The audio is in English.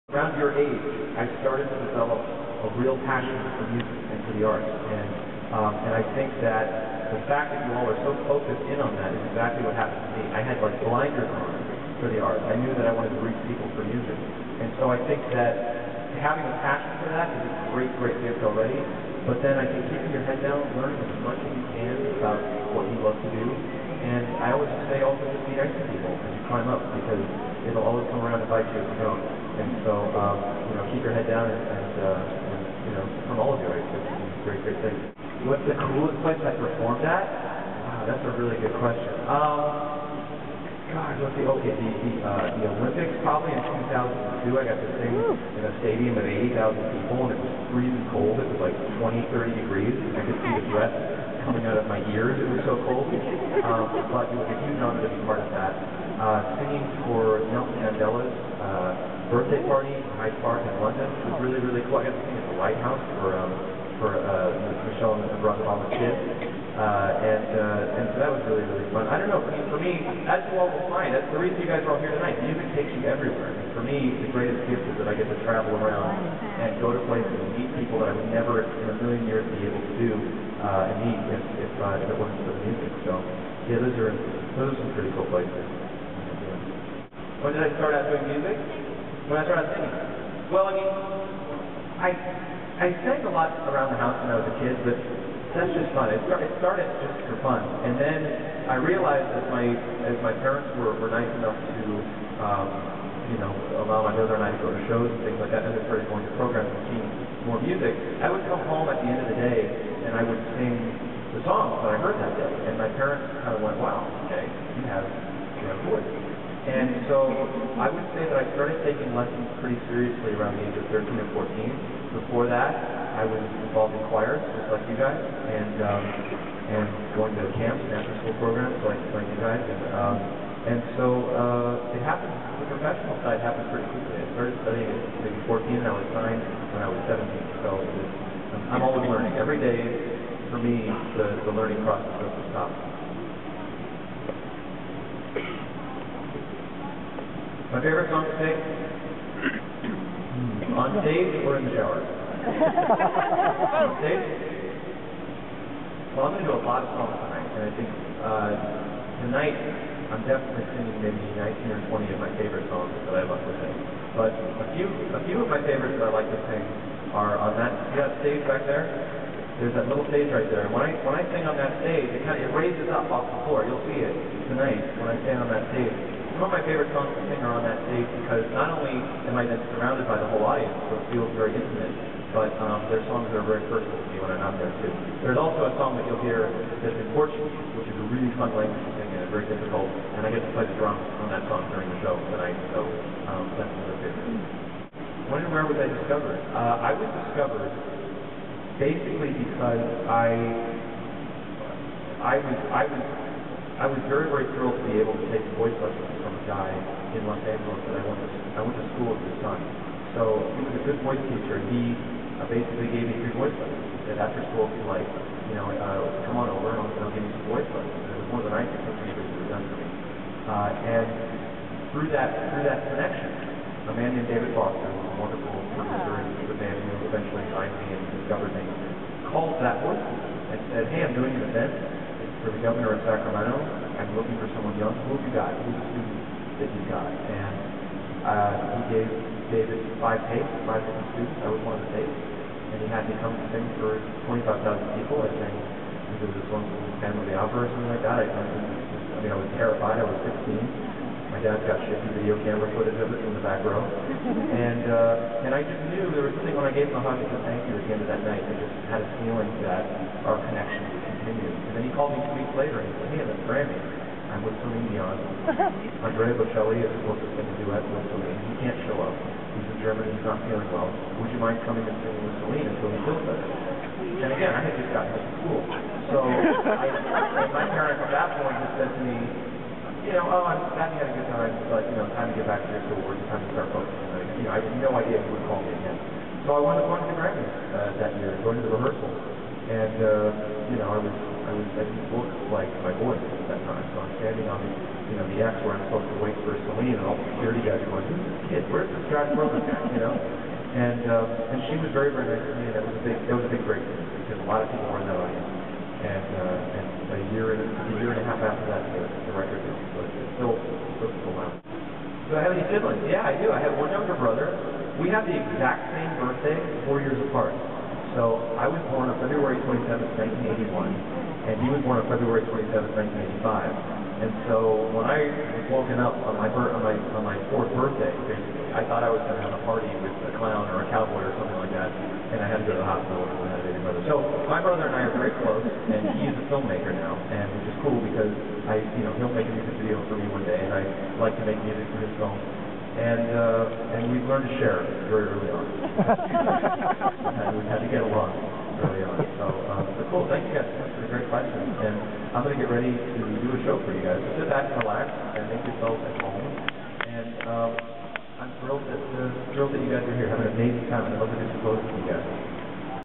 Around your age, I started to develop a real passion for music and for the arts, and I think that the fact that you all are so focused in on that is exactly what happened to me. I had like blinders on for the arts. I knew that I wanted to reach people for music, and so I think that having a passion for that is a great, great gift already. But then I think keeping your head down, learning as much as you can about what you love to do, and I always say also just be nice to people as you climb up, because it'll always come around to bite you if you don't. And so, keep your head down and from all of you, it's a great, great thing. What's the coolest place I performed at? Wow, that's a really good question. The Olympics probably in 2002. I got to sing in a stadium of 80,000 people, and it was freezing cold. It was like 20, 30 degrees. I could see the sweat coming out of my ears. It was so cold. But it was a huge honor to be part of that. Singing for Nelson Mandela's birthday party in Hyde Park in London was really, really cool. I got to sing at the White House for Michelle and Barack Obama's kids. And so that was really, really fun. I don't know, for me, as you all will find, that's the reason you guys are all here tonight. Music takes you everywhere. And for me, the greatest gift is that I get to travel around and go to places and meet people that I would never in a million years be able to do and meet if it wasn't for the music. So, yeah, those are some pretty cool places. When did I start out doing music? When I started out singing? Well, I mean, I sang a lot around the house when I was a kid, but that's just fun. It started just for fun, and then I realized as my parents were nice enough to allow my brother and I to go to shows and things like that, and they started going to programs and seeing more music. I would come home at the end of the day and I would sing the songs that I heard that day, and my parents kind of went, "Wow, okay, you have a voice." And so I would say that I started taking lessons pretty seriously around the age of 13 or 14. Before that, I was involved in choirs, just like you guys, and going to camps and after-school programs like you guys. And so it happened. The professional side happened pretty quickly. I started studying at maybe 14, and I was signed when I was 17. So I'm always learning. Every day, for me, the learning process doesn't stop. My favorite song to sing? On stage or in the shower? On stage? Well, I'm going to do a lot of songs tonight, and I think tonight I'm definitely singing maybe 19 or 20 of my favorite songs that I love to sing. But a few of my favorites that I like to sing are on that stage back there. There's that little stage right there. And when I sing on that stage, it raises up off the floor. You'll see it tonight when I stand on that stage. Some of my favorite songs to sing are on that stage because not only am I then surrounded by the whole audience, so it feels very intimate, but their songs that are very personal to me when I'm out there too. There's also a song that you'll hear that's in Portuguese, which is a really fun language to sing and very difficult, and I get to play the drums on that song during the show tonight, so that's another favorite. When and where was I discovered? I was discovered basically because I was very, very thrilled to be able to take voice lessons from a guy in Los Angeles that I went to school with his son. So he was a good voice teacher, and he basically gave me free voice lessons. He said, after school, if you like, come on over and I'll give you some voice lessons. And it was more than I could think he was done for me. And through that connection, a man named David Foster, who was a wonderful producer and the man who eventually signed me and discovered me, called that voice teacher and said, "Hey, I'm doing an event for the governor of Sacramento. I'm looking for someone young. Who have you got? Who's a student that you've got?" And he gave David 5 different students. I was one of the tapes. And he had me come sing for 25,000 people. I sang either this one from Phantom of the Opera or something like that. I was terrified. I was 16. My dad's got shifty video camera footage of it from the back row. And I just knew there was something when I gave him a hug and said thank you at the end of that night. I just had a feeling that our connection would continue. And then he called me 2 weeks later and he said, "Hey, I'm at Grammy. I'm with Celine Dion. Andrea Bocelli is supposed to sing a duet with Celine. He can't show up. He's in Germany. He's not feeling well. Would you mind coming and singing with Celine until he feels better?" And again, I had just gotten to school. So my parents at that point just said to me, I'm glad you had a good time, but, time to get back to your schoolwork, time to start focusing. I had no idea he would call me again. So I wanted to go to the Grammys that year, going to the rehearsal. And I didn't look like my voice at that time, so I'm standing on the X where I'm supposed to wait for Celine, and all the security guys are going, "Who's this kid? Where's this guy from?" And she was very, very nice to me, and that was a big break for me because a lot of people were in that audience. And a year and a half after that, the record deal. So it's still loud. Do I have any siblings? Yeah, I do. I have one younger brother. We have the exact same birthday, 4 years apart. So I was born on February 27th, 1981, and he was born on February 27th, 1985. And so when I was woken up on my fourth birthday, basically, I thought I was going to have a party with a clown or a cowboy or something like that, and I had to go to the hospital because I had a baby brother. So my brother and I are very close, and he is a filmmaker now, and which is cool because he'll make a music video for me one day, and I like to make music for his film. And we've learned to share very early on. And we've had to get along early on. So cool. Thank you guys so much for the great questions. And I'm going to get ready to do a show for you guys. So sit back and relax and make yourselves at home. And I'm thrilled that you guys are here. Have an amazing time. I'd love to do some closing with you guys.